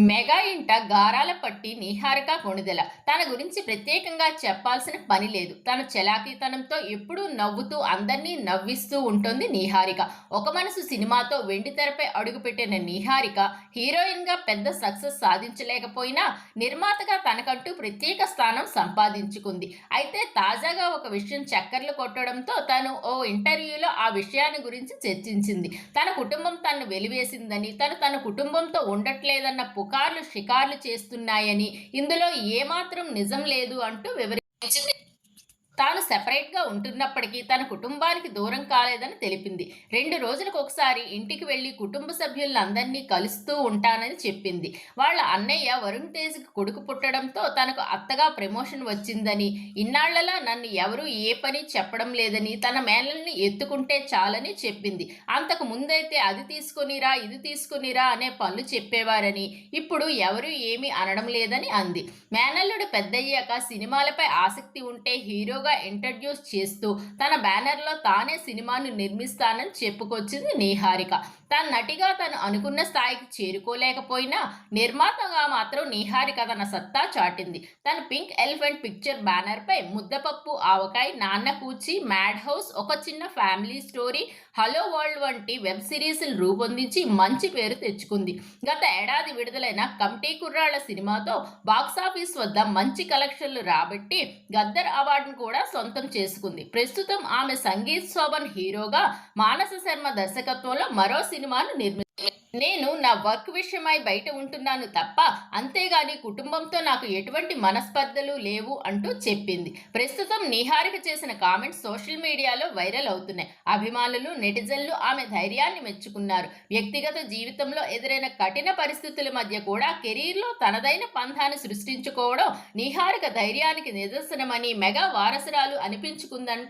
Mega ఇంట గారాల పట్టి నీహారిక కొణిదెల. తన గురించి ప్రత్యేకంగా చెప్పాల్సిన పని లేదు. తన చలాకీతనంతో ఎప్పుడూ నవ్వుతూ అందర్నీ నవ్విస్తూ ఉంటుంది నీహారిక. ఒక మనసు సినిమాతో వెండితెరపై అడుగుపెట్టిన నీహారిక హీరోయిన్గా పెద్ద సక్సెస్ సాధించలేకపోయినా నిర్మాతగా తనకంటూ ప్రత్యేక స్థానం సంపాదించుకుంది. అయితే తాజాగా ఒక విషయం చక్కర్లు కొట్టడంతో తను ఓ ఇంటర్వ్యూలో ఆ విషయాన్ని గురించి చర్చించింది. తన కుటుంబం తనను వెలివేసిందని, తన కుటుంబంతో ఉండట్లేదన్న పుకార్లు షికార్లు చేస్తున్నాయని, ఇందులో ఏమాత్రం నిజం లేదు అంటూ వివరించింది. తాను సెపరేట్గా ఉంటున్నప్పటికీ తన కుటుంబానికి దూరం కాలేదని తెలిపింది. 2 రోజులకు ఒకసారి ఇంటికి వెళ్లి కుటుంబ సభ్యులందరినీ కలుస్తూ ఉంటానని చెప్పింది. వాళ్ళ అన్నయ్య వరుణ్ తేజ్కి కొడుకు పుట్టడంతో తనకు అత్తగా ప్రమోషన్ వచ్చిందని, ఇన్నాళ్లలా నన్ను ఎవరూ ఏ పని చెప్పడం లేదని, తన మేనల్ని ఎత్తుకుంటే చాలని చెప్పింది. అంతకు ముందైతే అది తీసుకొనిరా ఇది తీసుకొనిరా అనే పనులు చెప్పేవారని, ఇప్పుడు ఎవరూ ఏమీ అనడం లేదని అంది. మేనల్లుడు పెద్దయ్యాక సినిమాలపై ఆసక్తి ఉంటే హీరోగా ఇంట్రడ్యూస్ చేస్తూ తన బ్యానర్లో తానే సినిమాను నిర్మిస్తానని చెప్పుకొచ్చింది నీహారిక. తన నటిగా తను అనుకున్న స్థాయికి చేరుకోలేకపోయినా నిర్మాతగా మాత్రం నీహారిక తన సత్తా చాటింది. తన పింక్ ఎలిఫెంట్ పిక్చర్ బ్యానర్పై ముద్దపప్పు ఆవకాయ్, నాన్న కూచి, మ్యాడ్ హౌస్, ఒక చిన్న ఫ్యామిలీ స్టోరీ, హలో వరల్డ్ వంటి వెబ్ సిరీస్లు రూపొందించి మంచి పేరు తెచ్చుకుంది. గత ఏడాది విడుదలైన కమిటీ కుర్రాళ్ల సినిమాతో బాక్సాఫీస్ వద్ద మంచి కలెక్షన్లు రాబట్టి గద్దర్ అవార్డును కూడా సొంతం చేసుకుంది. ప్రస్తుతం ఆమె సంగీత్ శోభన్ హీరోగా, మానస శర్మ దర్శకత్వంలో మరో సినిమాను నేను నా వర్క్ విషయమై బయట ఉంటున్నాను తప్ప, అంతేగాని కుటుంబంతో నాకు ఎటువంటి మనస్పర్ధలు లేవు అంటూ చెప్పింది. ప్రస్తుతం నీహారిక చేసిన కామెంట్స్ సోషల్ మీడియాలో వైరల్ అవుతున్నాయి. అభిమానులు, నెటిజన్లు ఆమె ధైర్యాన్ని మెచ్చుకున్నారు. వ్యక్తిగత జీవితంలో ఎదురైన కఠిన పరిస్థితుల మధ్య కూడా కెరీర్లో తనదైన పంథాన్ని సృష్టించుకోవడం నీహారిక ధైర్యానికి నిదర్శనమని, మెగా వారసురాలు అనిపించుకుందంటూ